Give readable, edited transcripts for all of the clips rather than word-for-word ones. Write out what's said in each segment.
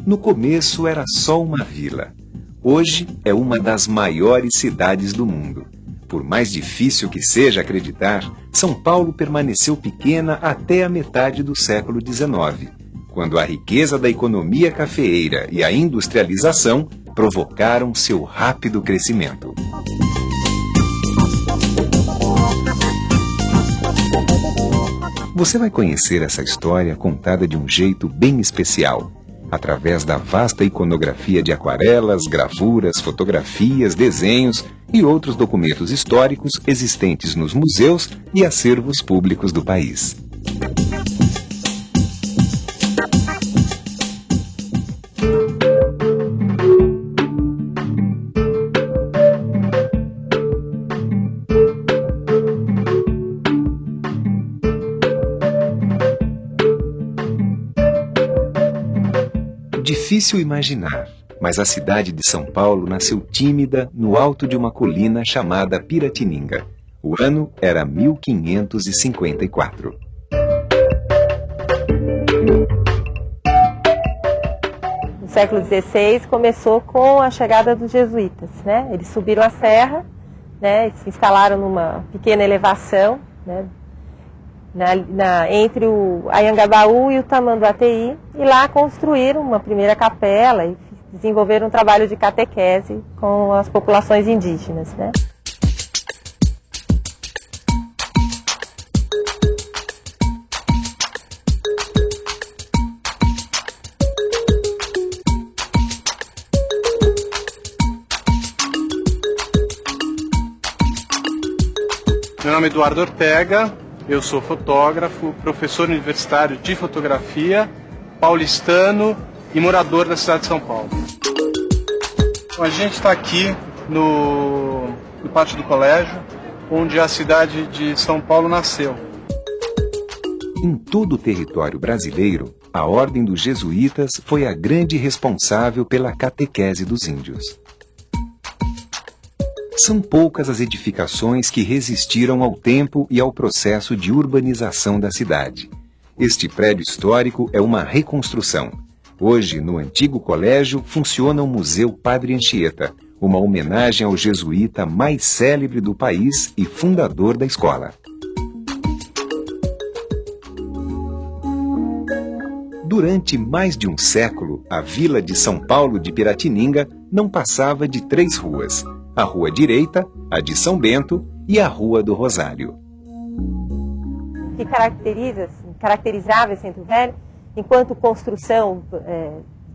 No começo era só uma vila. Hoje é uma das maiores cidades do mundo. Por mais difícil que seja acreditar, São Paulo permaneceu pequena até a metade do século XIX, quando a riqueza da economia cafeeira e a industrialização provocaram seu rápido crescimento. Você vai conhecer essa história contada de um jeito bem especial, através da vasta iconografia de aquarelas, gravuras, fotografias, desenhos e outros documentos históricos existentes nos museus e acervos públicos do país. Difícil imaginar, mas a cidade de São Paulo nasceu tímida no alto de uma colina chamada Piratininga. O ano era 1554. No século XVI começou com a chegada dos jesuítas, né? Eles subiram a serra, né? Se instalaram numa pequena elevação, né? Entre o Anhangabaú e o Tamanduateí, e lá construíram uma primeira capela e desenvolveram um trabalho de catequese com as populações indígenas, né? Meu nome é Eduardo Ortega. Eu sou fotógrafo, professor universitário de fotografia, paulistano e morador da cidade de São Paulo. A gente está aqui no pátio do colégio, onde a cidade de São Paulo nasceu. Em todo o território brasileiro, a Ordem dos Jesuítas foi a grande responsável pela catequese dos índios. São poucas as edificações que resistiram ao tempo e ao processo de urbanização da cidade. Este prédio histórico é uma reconstrução. Hoje, no antigo colégio, funciona o Museu Padre Anchieta, uma homenagem ao jesuíta mais célebre do país e fundador da escola. Durante mais de um século, a vila de São Paulo de Piratininga não passava de 3 ruas. A Rua Direita, a de São Bento e a Rua do Rosário. O que caracterizava esse Centro Velho, enquanto construção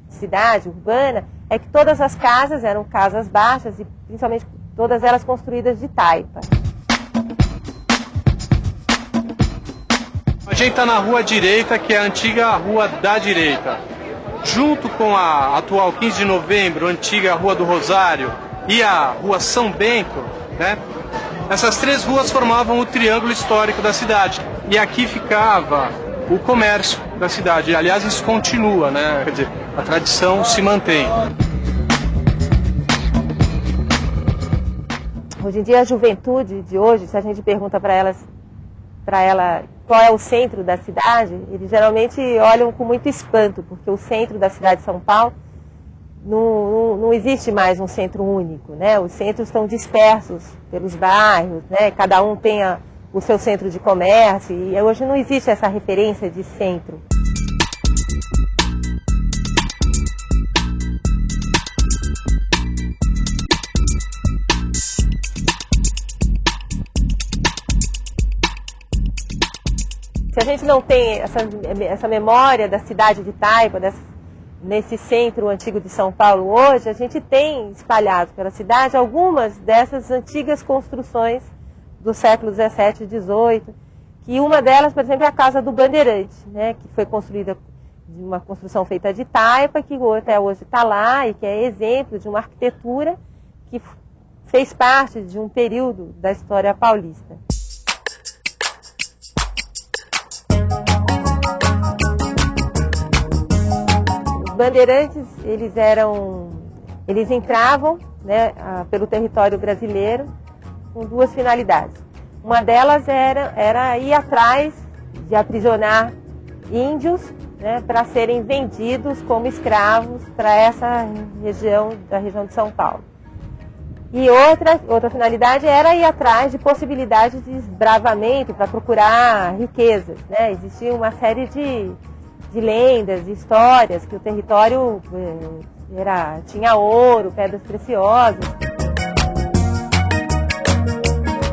de cidade urbana, é que todas as casas eram casas baixas e principalmente todas elas construídas de taipa. A gente está na Rua Direita, que é a antiga Rua da Direita. Junto com a atual 15 de novembro, antiga Rua do Rosário, e a Rua São Bento, né? Essas 3 ruas formavam o triângulo histórico da cidade. E aqui ficava o comércio da cidade. Aliás, isso continua, né? Quer dizer, a tradição se mantém. Hoje em dia, a juventude de hoje, se a gente pergunta para ela qual é o centro da cidade, eles geralmente olham com muito espanto, porque o centro da cidade de São Paulo não existe mais um centro único, né? Os centros estão dispersos pelos bairros, né? Cada um tem o seu centro de comércio e hoje não existe essa referência de centro. Se a gente não tem essa memória da cidade de Taipa, nesse centro antigo de São Paulo hoje, a gente tem espalhado pela cidade algumas dessas antigas construções do século XVII e XVIII, que uma delas, por exemplo, é a Casa do Bandeirante, né, que foi construída de uma construção feita de taipa, que até hoje está lá e que é exemplo de uma arquitetura que fez parte de um período da história paulista. Bandeirantes, eles entravam, né, pelo território brasileiro com 2 finalidades. Uma delas era ir atrás de aprisionar índios, né, para serem vendidos como escravos para essa região, da região de São Paulo. E outra finalidade era ir atrás de possibilidades de desbravamento para procurar riquezas, né? Existia uma série de lendas, de histórias, que o território tinha ouro, pedras preciosas.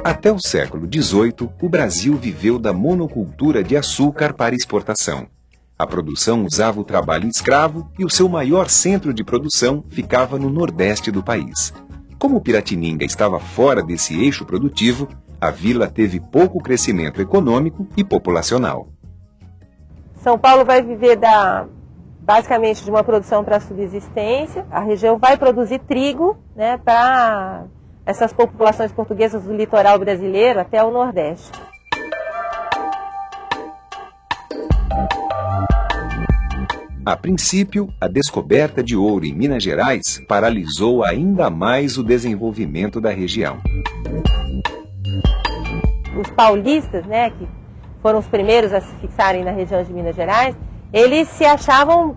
Até o século XVIII, o Brasil viveu da monocultura de açúcar para exportação. A produção usava o trabalho escravo e o seu maior centro de produção ficava no nordeste do país. Como Piratininga estava fora desse eixo produtivo, a vila teve pouco crescimento econômico e populacional. São Paulo vai viver basicamente de uma produção para subsistência. A região vai produzir trigo, né, para essas populações portuguesas do litoral brasileiro até o Nordeste. A princípio, a descoberta de ouro em Minas Gerais paralisou ainda mais o desenvolvimento da região. Os paulistas, né, que foram os primeiros a se fixarem na região de Minas Gerais, eles se achavam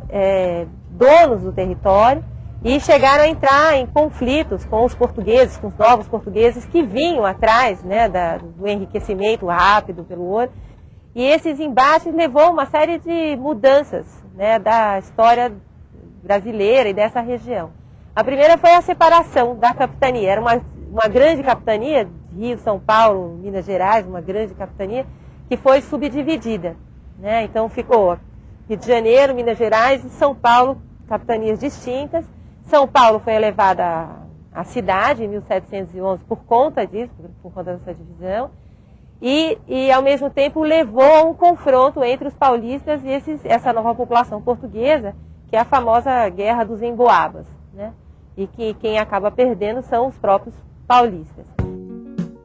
donos do território e chegaram a entrar em conflitos com os portugueses, com os novos portugueses que vinham atrás, né, do enriquecimento rápido pelo ouro. E esses embates levou a uma série de mudanças, né, da história brasileira e dessa região. A primeira foi a separação da capitania. Era uma grande capitania, Rio, São Paulo, Minas Gerais, uma grande capitania, que foi subdividida, né? Então ficou Rio de Janeiro, Minas Gerais e São Paulo, capitanias distintas. São Paulo foi elevada à cidade em 1711 por conta disso, por conta dessa divisão. E ao mesmo tempo levou a um confronto entre os paulistas e essa nova população portuguesa, que é a famosa Guerra dos Emboabas, né? E que quem acaba perdendo são os próprios paulistas.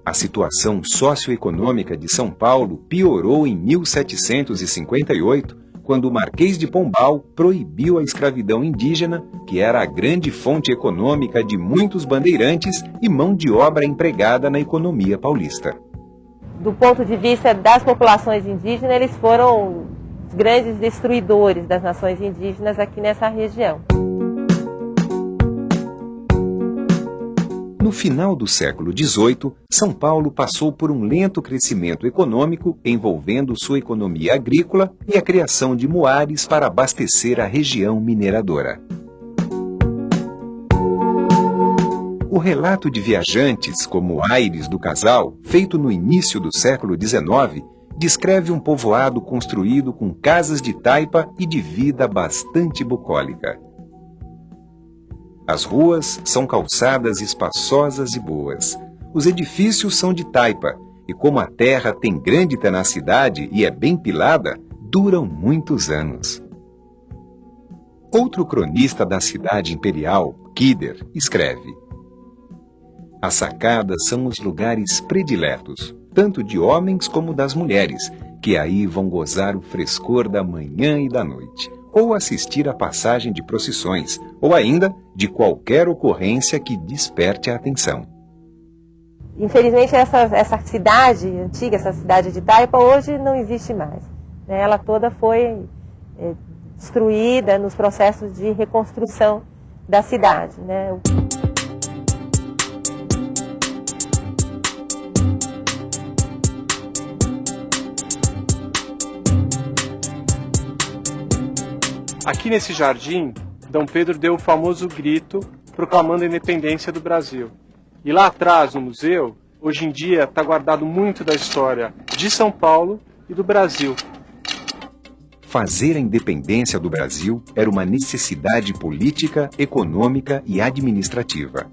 A situação socioeconômica de São Paulo piorou em 1758, quando o Marquês de Pombal proibiu a escravidão indígena, que era a grande fonte econômica de muitos bandeirantes e mão de obra empregada na economia paulista. Do ponto de vista das populações indígenas, eles foram os grandes destruidores das nações indígenas aqui nessa região. No final do século XVIII, São Paulo passou por um lento crescimento econômico envolvendo sua economia agrícola e a criação de muares para abastecer a região mineradora. O relato de viajantes, como Aires do Casal, feito no início do século XIX, descreve um povoado construído com casas de taipa e de vida bastante bucólica. As ruas são calçadas espaçosas e boas. Os edifícios são de taipa, e como a terra tem grande tenacidade e é bem pilada, duram muitos anos. Outro cronista da cidade imperial, Quider, escreve: as sacadas são os lugares prediletos, tanto de homens como das mulheres, que aí vão gozar o frescor da manhã e da noite, ou assistir à passagem de procissões, ou ainda de qualquer ocorrência que desperte a atenção. Infelizmente, essa cidade antiga, essa cidade de Taipa, hoje não existe mais. Ela toda foi destruída nos processos de reconstrução da cidade, né? Aqui nesse jardim, Dom Pedro deu o famoso grito proclamando a independência do Brasil. E lá atrás, no museu, hoje em dia está guardado muito da história de São Paulo e do Brasil. Fazer a independência do Brasil era uma necessidade política, econômica e administrativa.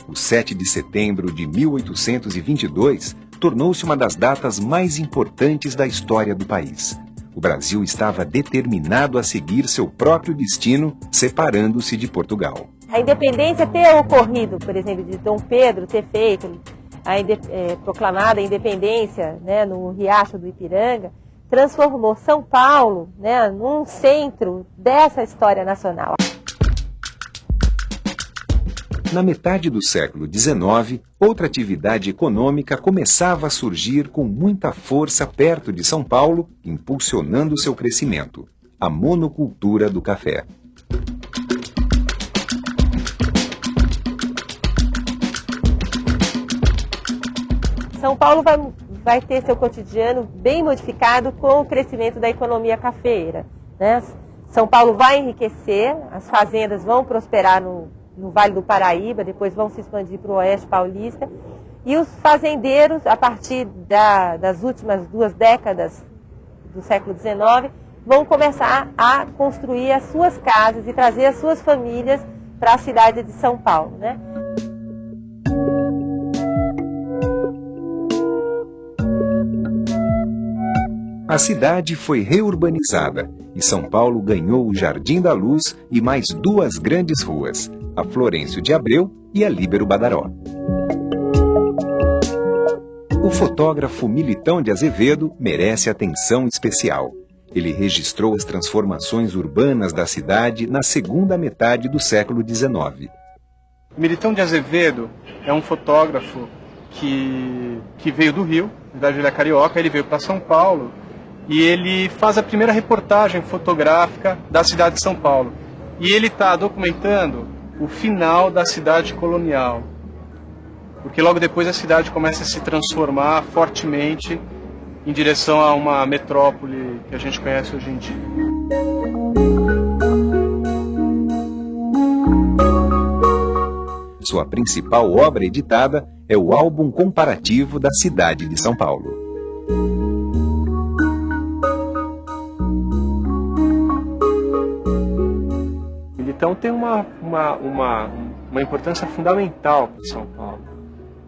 O 7 de setembro de 1822 tornou-se uma das datas mais importantes da história do país. O Brasil estava determinado a seguir seu próprio destino, separando-se de Portugal. A independência ter ocorrido, por exemplo, de Dom Pedro ter feito, proclamada a independência, né, no Riacho do Ipiranga, transformou São Paulo, né, num centro dessa história nacional. Na metade do século XIX, outra atividade econômica começava a surgir com muita força perto de São Paulo, impulsionando seu crescimento: a monocultura do café. São Paulo vai ter seu cotidiano bem modificado com o crescimento da economia cafeeira, né? São Paulo vai enriquecer, as fazendas vão prosperar no Vale do Paraíba, depois vão se expandir para o Oeste Paulista, e os fazendeiros, a partir das últimas 2 décadas do século XIX, vão começar a construir as suas casas e trazer as suas famílias para a cidade de São Paulo, né? A cidade foi reurbanizada e São Paulo ganhou o Jardim da Luz e mais 2 grandes ruas, a Florencio de Abreu e a Líbero Badaró. O fotógrafo Militão de Azevedo merece atenção especial. Ele registrou as transformações urbanas da cidade na segunda metade do século XIX. Militão de Azevedo é um fotógrafo que veio do Rio, na verdade ele é carioca, ele veio para São Paulo e ele faz a primeira reportagem fotográfica da cidade de São Paulo. E ele está documentando o final da cidade colonial, porque logo depois a cidade começa a se transformar fortemente em direção a uma metrópole que a gente conhece hoje em dia. Sua principal obra editada é o álbum comparativo da cidade de São Paulo. Então tem uma importância fundamental para São Paulo,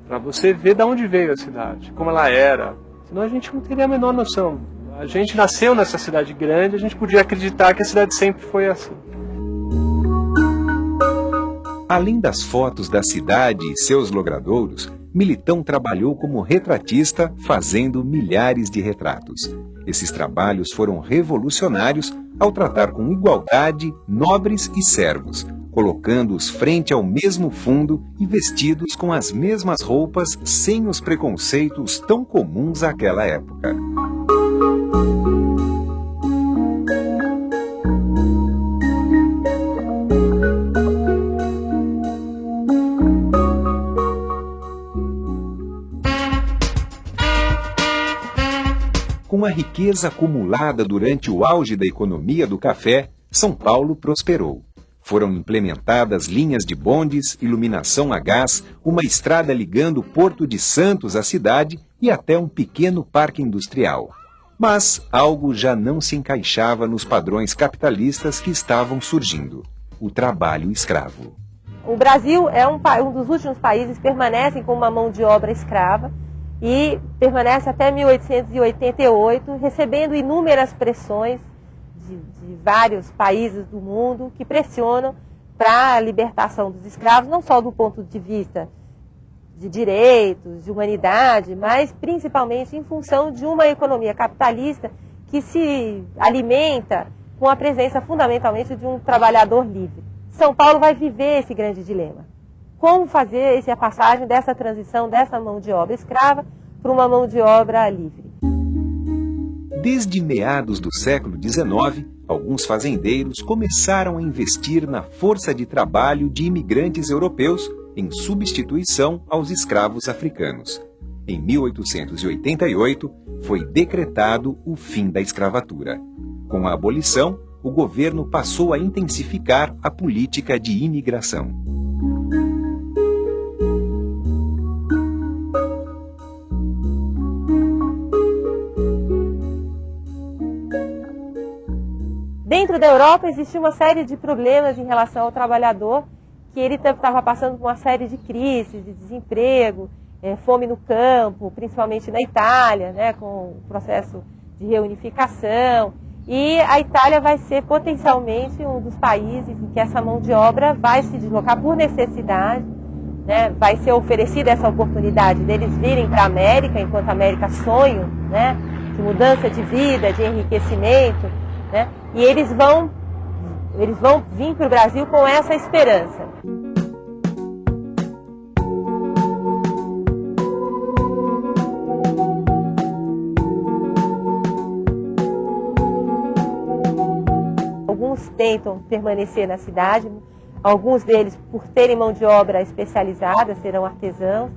para você ver de onde veio a cidade, como ela era. Senão a gente não teria a menor noção. A gente nasceu nessa cidade grande, a gente podia acreditar que a cidade sempre foi assim. Além das fotos da cidade e seus logradouros, Militão trabalhou como retratista, fazendo milhares de retratos. Esses trabalhos foram revolucionários ao tratar com igualdade nobres e servos, colocando-os frente ao mesmo fundo e vestidos com as mesmas roupas sem os preconceitos tão comuns àquela época. Com a riqueza acumulada durante o auge da economia do café, São Paulo prosperou. Foram implementadas linhas de bondes, iluminação a gás, uma estrada ligando o Porto de Santos à cidade e até um pequeno parque industrial. Mas algo já não se encaixava nos padrões capitalistas que estavam surgindo: o trabalho escravo. O Brasil é um dos últimos países que permanecem com uma mão de obra escrava e permanece até 1888, recebendo inúmeras pressões de vários países do mundo que pressionam para a libertação dos escravos, não só do ponto de vista de direitos, de humanidade, mas principalmente em função de uma economia capitalista que se alimenta com a presença fundamentalmente de um trabalhador livre. São Paulo vai viver esse grande dilema. Como fazer a passagem dessa transição, dessa mão de obra escrava para uma mão de obra livre? Desde meados do século XIX, alguns fazendeiros começaram a investir na força de trabalho de imigrantes europeus em substituição aos escravos africanos. Em 1888, foi decretado o fim da escravatura. Com a abolição, o governo passou a intensificar a política de imigração. Dentro da Europa existia uma série de problemas em relação ao trabalhador, que ele estava passando por uma série de crises, de desemprego, fome no campo, principalmente na Itália, né, com o processo de reunificação. E a Itália vai ser potencialmente um dos países em que essa mão de obra vai se deslocar por necessidade, né, vai ser oferecida essa oportunidade deles virem para a América, enquanto a América sonha, né, de mudança de vida, de enriquecimento, né, e eles vão vir para o Brasil com essa esperança. alguns tentam permanecer na cidade, alguns deles, por terem mão de obra especializada, serão artesãos.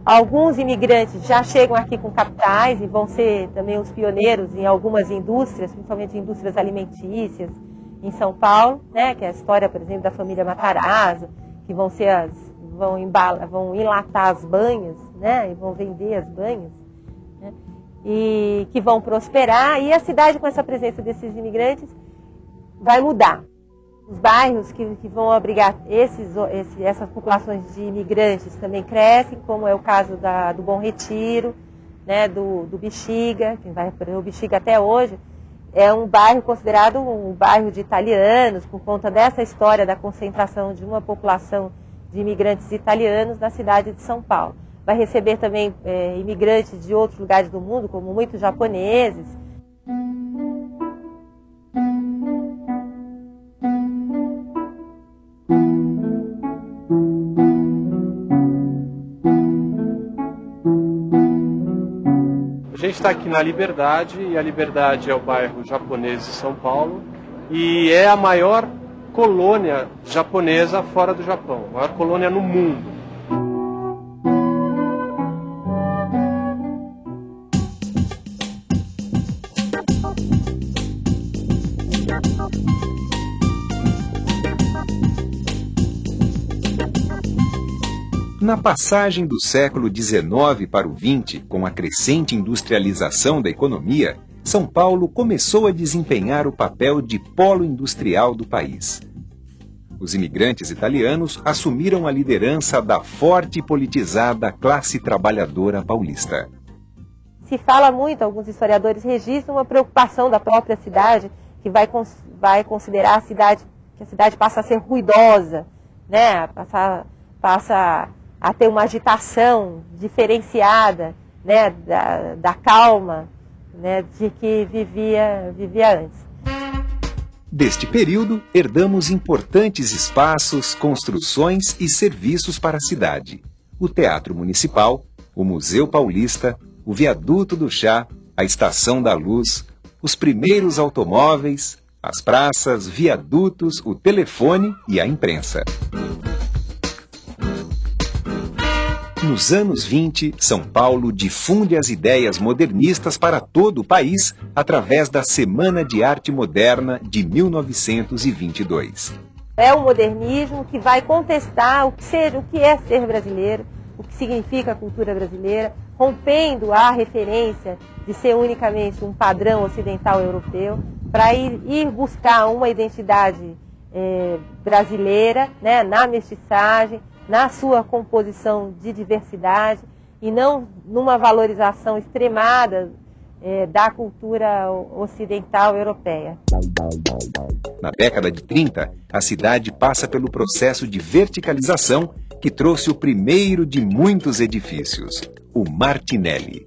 Alguns imigrantes já chegam aqui com capitais e vão ser também os pioneiros em algumas indústrias, principalmente indústrias alimentícias, em São Paulo, né, que é a história, por exemplo, da família Matarazzo, que vão enlatar as banhas, né, e vão vender as banhas, né, e que vão prosperar. E a cidade, com essa presença desses imigrantes, vai mudar. Os bairros que vão abrigar essas populações de imigrantes também crescem, como é o caso do Bom Retiro, né, do Bexiga, que vai para o Bexiga até hoje. É um bairro considerado um bairro de italianos, por conta dessa história da concentração de uma população de imigrantes italianos na cidade de São Paulo. Vai receber também imigrantes de outros lugares do mundo, como muitos japoneses. A gente está aqui na Liberdade, e a Liberdade é o bairro japonês de São Paulo, e é a maior colônia japonesa fora do Japão, a maior colônia no mundo. Na passagem do século XIX para o XX, com a crescente industrialização da economia, São Paulo começou a desempenhar o papel de polo industrial do país. Os imigrantes italianos assumiram a liderança da forte e politizada classe trabalhadora paulista. Se fala muito, alguns historiadores registram uma preocupação da própria cidade, que vai considerar que a cidade passa a ser ruidosa, né? Passa a ter uma agitação diferenciada, né, da calma, né, de que vivia antes. Deste período, herdamos importantes espaços, construções e serviços para a cidade. O Teatro Municipal, o Museu Paulista, o Viaduto do Chá, a Estação da Luz, os primeiros automóveis, as praças, viadutos, o telefone e a imprensa. Nos anos 20, São Paulo difunde as ideias modernistas para todo o país através da Semana de Arte Moderna de 1922. É o modernismo que vai contestar o que é ser brasileiro, o que significa a cultura brasileira, rompendo a referência de ser unicamente um padrão ocidental europeu, para ir buscar uma identidade brasileira, né, na mestiçagem, na sua composição de diversidade, e não numa valorização extremada da cultura ocidental europeia. Na década de 30, a cidade passa pelo processo de verticalização que trouxe o primeiro de muitos edifícios, o Martinelli.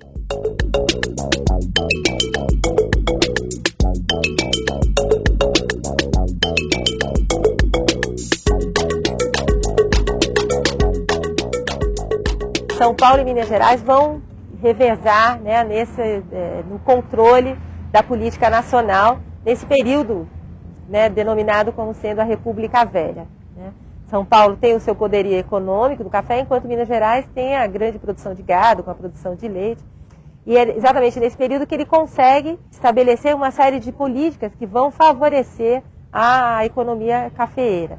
São Paulo e Minas Gerais vão revezar, né, no controle da política nacional, nesse período, né, denominado como sendo a República Velha, né. São Paulo tem o seu poderio econômico do café, enquanto Minas Gerais tem a grande produção de gado, com a produção de leite. E é exatamente nesse período que ele consegue estabelecer uma série de políticas que vão favorecer a economia cafeeira.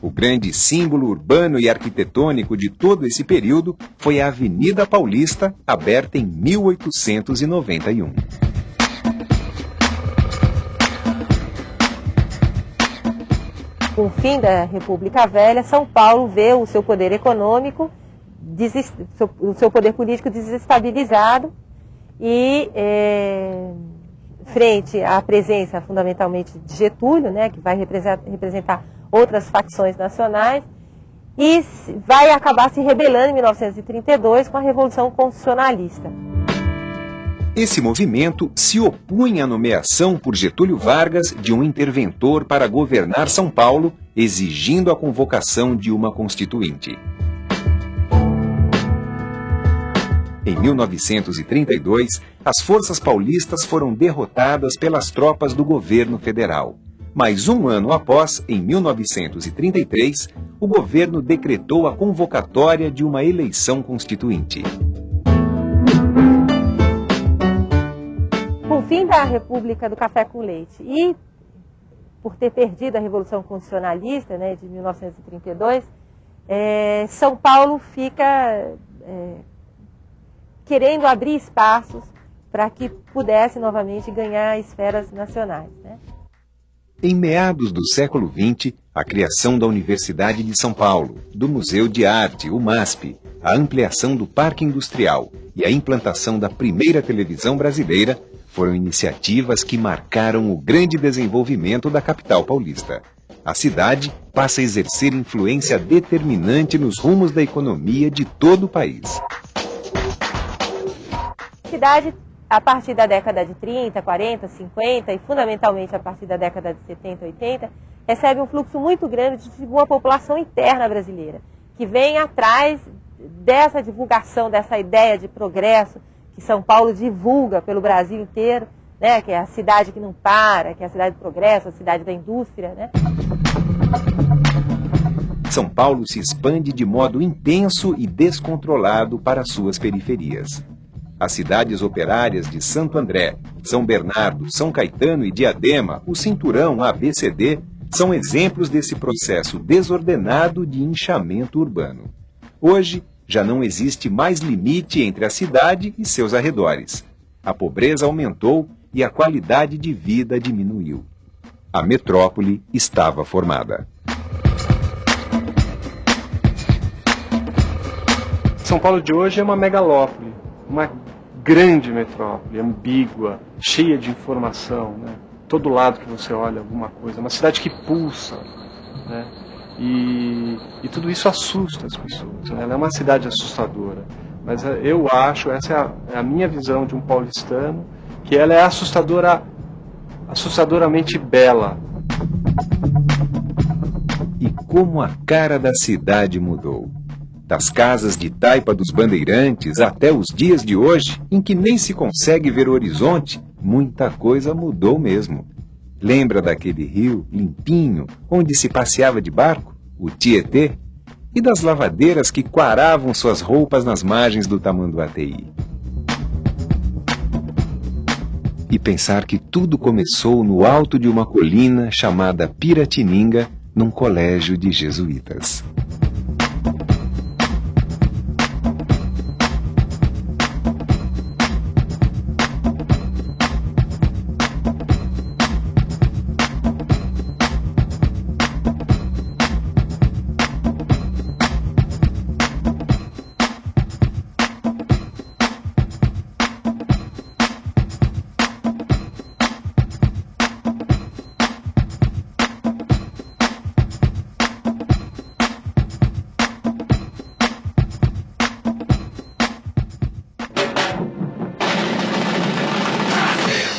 O grande símbolo urbano e arquitetônico de todo esse período foi a Avenida Paulista, aberta em 1891. Com o fim da República Velha, São Paulo vê o seu poder econômico, o seu poder político desestabilizado e, frente à presença fundamentalmente de Getúlio, né, que vai representar outras facções nacionais, e vai acabar se rebelando em 1932 com a Revolução Constitucionalista. Esse movimento se opunha à nomeação por Getúlio Vargas de um interventor para governar São Paulo, exigindo a convocação de uma constituinte. Em 1932, as forças paulistas foram derrotadas pelas tropas do governo federal. Mas um ano após, em 1933, o governo decretou a convocatória de uma eleição constituinte. Com o fim da República do Café com Leite e por ter perdido a Revolução Constitucionalista, né, de 1932, São Paulo fica querendo abrir espaços para que pudesse novamente ganhar esferas nacionais, né? Em meados do século XX, a criação da Universidade de São Paulo, do Museu de Arte, o MASP, a ampliação do Parque Industrial e a implantação da primeira televisão brasileira foram iniciativas que marcaram o grande desenvolvimento da capital paulista. A cidade passa a exercer influência determinante nos rumos da economia de todo o país. A cidade, a partir da década de 30, 40, 50 e fundamentalmente a partir da década de 70, 80, recebe um fluxo muito grande de uma população interna brasileira, que vem atrás dessa divulgação, dessa ideia de progresso que São Paulo divulga pelo Brasil inteiro, né, que é a cidade que não para, que é a cidade do progresso, a cidade da indústria, né? São Paulo se expande de modo intenso e descontrolado para suas periferias. As cidades operárias de Santo André, São Bernardo, São Caetano e Diadema, o Cinturão ABCD, são exemplos desse processo desordenado de inchamento urbano. Hoje, já não existe mais limite entre a cidade e seus arredores. A pobreza aumentou e a qualidade de vida diminuiu. A metrópole estava formada. São Paulo de hoje é uma megalópole, uma grande metrópole, ambígua, cheia de informação, né? Todo lado que você olha alguma coisa, uma cidade que pulsa, né? E tudo isso assusta as pessoas, né? Ela é uma cidade assustadora, mas eu acho, essa é a minha visão de um paulistano, que ela é assustadoramente bela. E como a cara da cidade mudou. Das casas de taipa dos bandeirantes até os dias de hoje, em que nem se consegue ver o horizonte, muita coisa mudou mesmo. Lembra daquele rio limpinho, onde se passeava de barco, o Tietê? E das lavadeiras que quaravam suas roupas nas margens do Tamanduateí? E pensar que tudo começou no alto de uma colina chamada Piratininga, num colégio de jesuítas.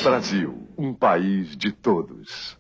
Brasil, um país de todos.